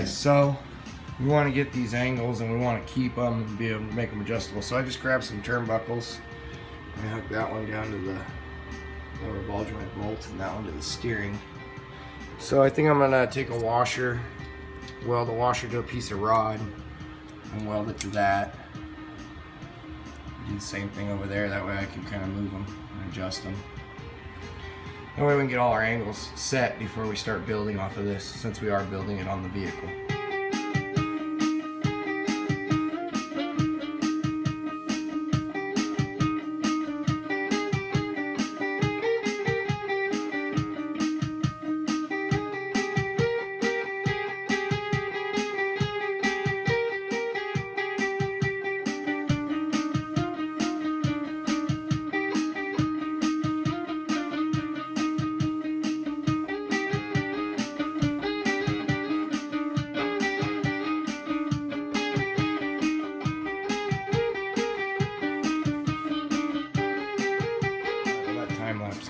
guys, so we want to get these angles and we want to keep them and be able to make them adjustable. So I just grabbed some turnbuckles and I hooked that one down to the lower ball joint bolt and that one to the steering. So I think I'm gonna take a washer, weld the washer to a piece of rod and weld it to that. Do the same thing over there, that way I can kind of move them and adjust them. That way we can get all our angles set before we start building off of this, since we are building it on the vehicle.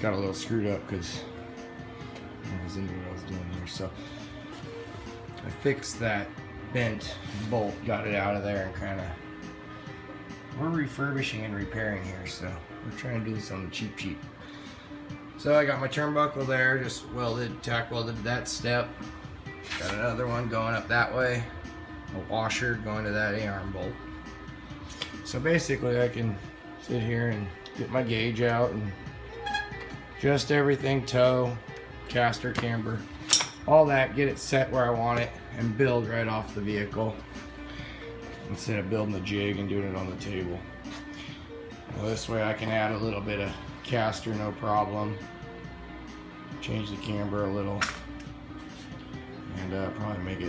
Got a little screwed up because I was into what I was doing here. So I fixed that bent bolt, got it out of there, and kind of we're refurbishing and repairing here. So we're trying to do something cheap. So I got my turnbuckle there, just welded, tack welded that step. Got another one going up that way, a washer going to that A-arm bolt. So basically I can sit here and get my gauge out and adjust everything, toe, caster, camber, all that, get it set where I want it, and build right off the vehicle instead of building the jig and doing it on the table. Well, this way I can add a little bit of caster, no problem, change the camber a little, and probably make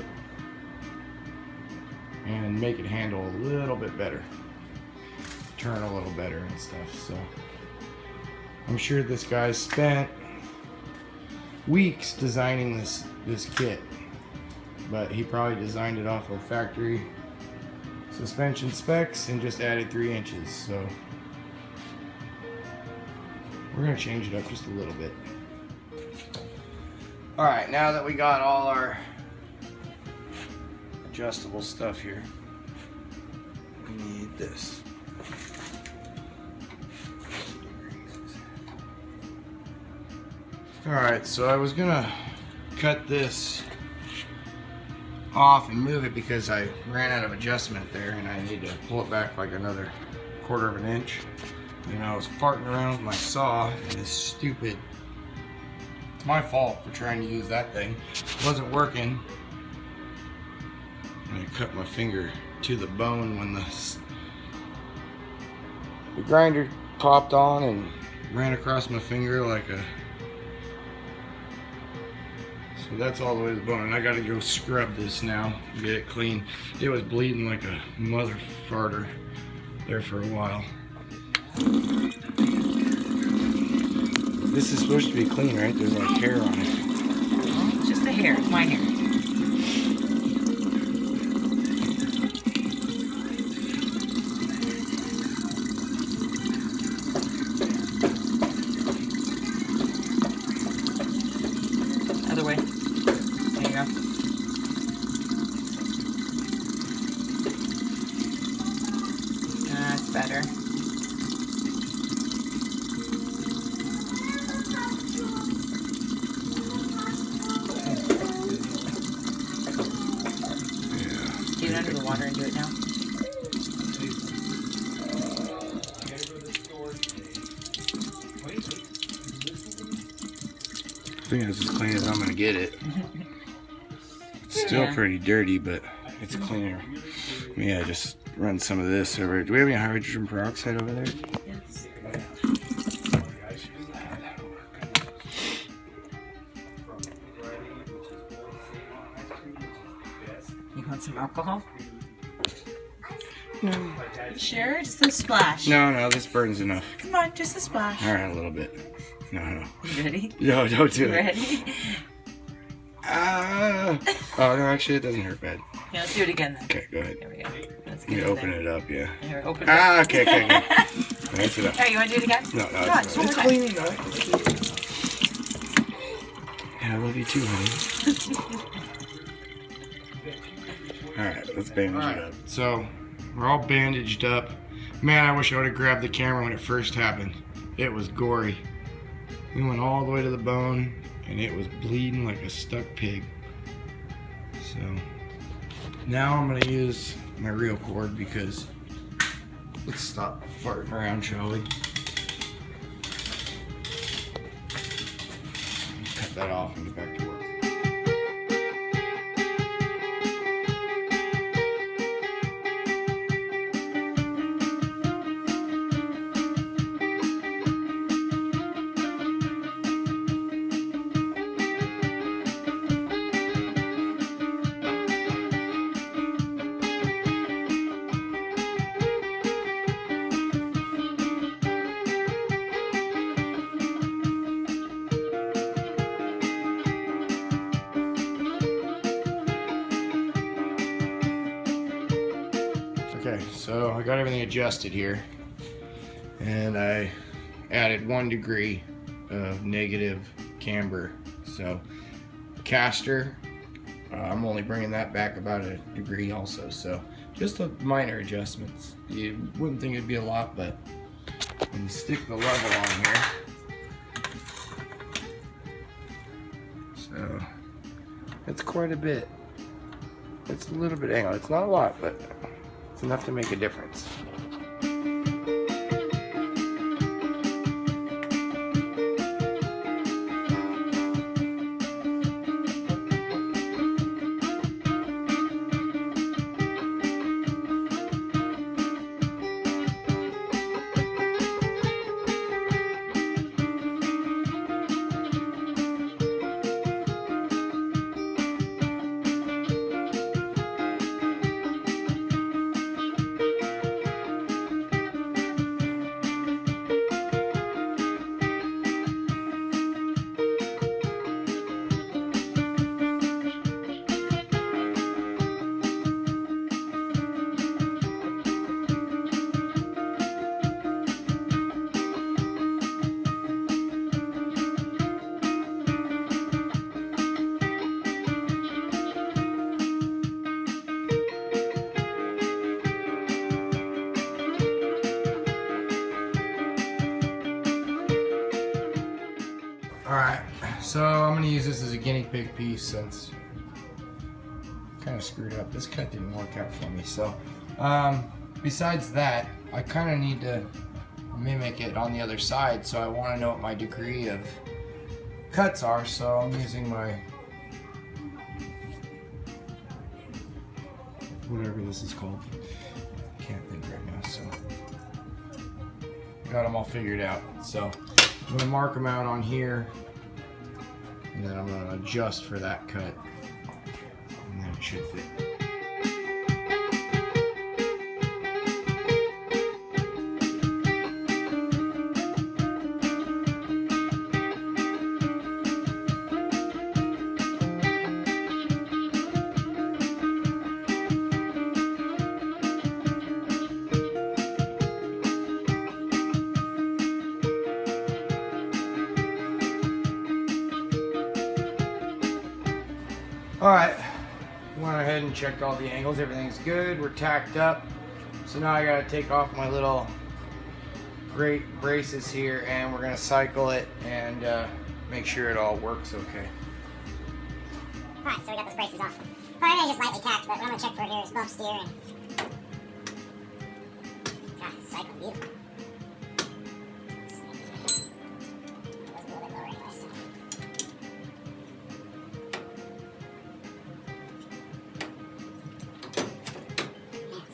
it handle a little bit better, turn a little better and stuff. So I'm sure this guy spent weeks designing this kit, but he probably designed it off of factory suspension specs and just added 3 inches. So we're gonna change it up just a little bit. All right, now that we got all our adjustable stuff here, we need this. Alright, so I was gonna cut this off and move it because I ran out of adjustment there and I need to pull it back like another 1/4 of an inch. And I was farting around with my saw and this stupid, it's my fault for trying to use that thing. It wasn't working. And I cut my finger to the bone when the grinder popped on and ran across my finger like a... So that's all the way to the bone, and I gotta go scrub this now, get it clean. It was bleeding like a mother farter there for a while. This is supposed to be clean, right? There's like hair on it. Just the hair, it's my hair. Other way. There you go. That's better. Get it under the water and do it now. I think it's as clean as I'm gonna get it. It's still pretty dirty, but it's cleaner. Yeah, just run some of this over. Do we have any hydrogen peroxide over there? Yes. You want some alcohol? No. You sure? Just a splash. No, this burns enough. Come on, just a splash. All right, a little bit. No. You ready? No, don't do You it. ready? Ah! Oh, no, actually, it doesn't hurt bad. Yeah, let's do it again then. Okay, go ahead. There we go. Let's get You it open there. it up, yeah. Here, open it Ah, up. okay. That's enough. Alright, you want to do it again? No, Come on, it's one more time. clean enough. Yeah, I love you too, honey. Alright, let's bandage it up. So, we're all bandaged up. Man, I wish I would have grabbed the camera when it first happened. It was gory. We went all the way to the bone, and it was bleeding like a stuck pig. So, now I'm going to use my real cord because let's stop farting around, shall we? Cut that off and get back to work. Okay, so I got everything adjusted here, and I added 1 degree of negative camber. So caster, I'm only bringing that back about a degree also. So just a minor adjustments. You wouldn't think it'd be a lot, but when you stick the level on here, so it's quite a bit. It's a little bit angled. It's not a lot, but it's enough to make a difference. Alright, so I'm going to use this as a guinea pig piece since I kind of screwed up. This cut didn't work out for me. So, besides that, I kind of need to mimic it on the other side. So I want to know what my degree of cuts are. So I'm using my, whatever this is called. Can't think right now. So, got them all figured out. So I'm going to mark them out on here, and then I'm going to adjust for that cut, and then it should fit. Alright, went ahead and checked all the angles, everything's good, we're tacked up. So now I gotta take off my little great braces here, and we're gonna cycle it and make sure it all works okay. Alright, so we got those braces off. Well, I just lightly tacked, but what I'm gonna check for here is bump steer and cycle, beautiful.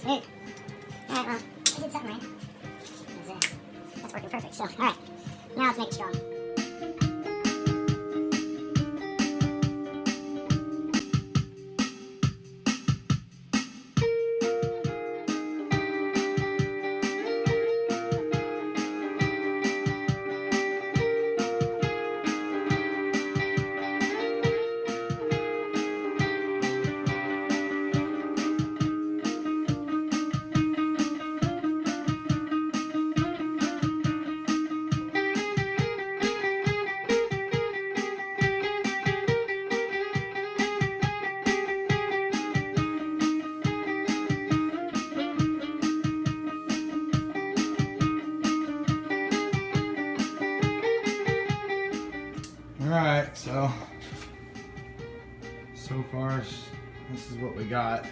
Smooth. Alright, well, I did something right. That's working perfect. So, alright. Now let's make it strong. Alright, so far this is what we got.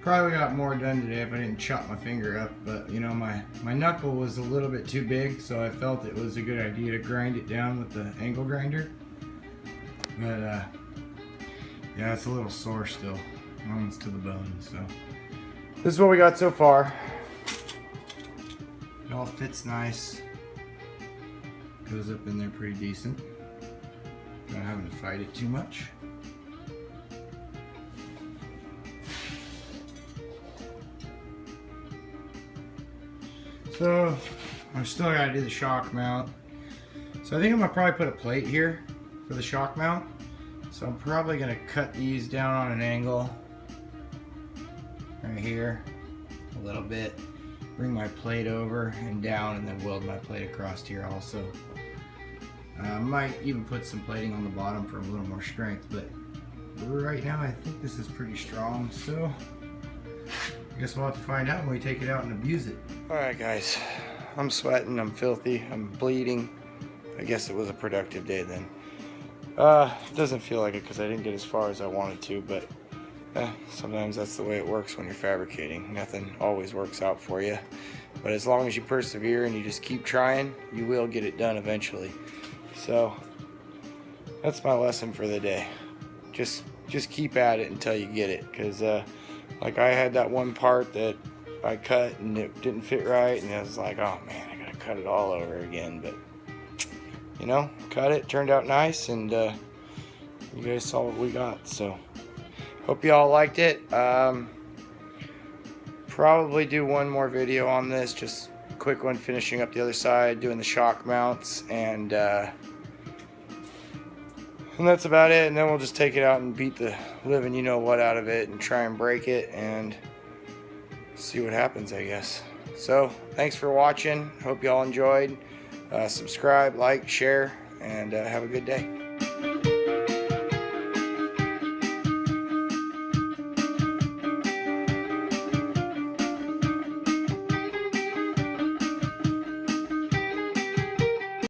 Probably got more done today if I didn't chop my finger up, but you know, my knuckle was a little bit too big, so I felt it was a good idea to grind it down with the angle grinder. But yeah, it's a little sore still, almost to the bone. So this is what we got so far. It all fits nice, goes up in there pretty decent. Not having to fight it too much. So I've still got to do the shock mount. So I think I'm gonna probably put a plate here for the shock mount. So I'm probably gonna cut these down on an angle right here a little bit. Bring my plate over and down, and then weld my plate across here also. I might even put some plating on the bottom for a little more strength, but right now I think this is pretty strong. So I guess we'll have to find out when we take it out and abuse it. Alright guys, I'm sweating, I'm filthy, I'm bleeding. I guess it was a productive day then. It doesn't feel like it because I didn't get as far as I wanted to, but sometimes that's the way it works when you're fabricating. Nothing always works out for you. But as long as you persevere and you just keep trying, you will get it done eventually. So that's my lesson for the day. Just keep at it until you get it, because like I had that one part that I cut and it didn't fit right, and I was like, oh man, I gotta cut it all over again. But you know, cut it, turned out nice, and you guys saw what we got. So hope you all liked it. Probably do one more video on this, just a quick one, finishing up the other side, doing the shock mounts, and that's about it. And then we'll just take it out and beat the living you know what out of it and try and break it and see what happens, I guess. So thanks for watching. Hope you all enjoyed. Subscribe, like, share, and have a good day.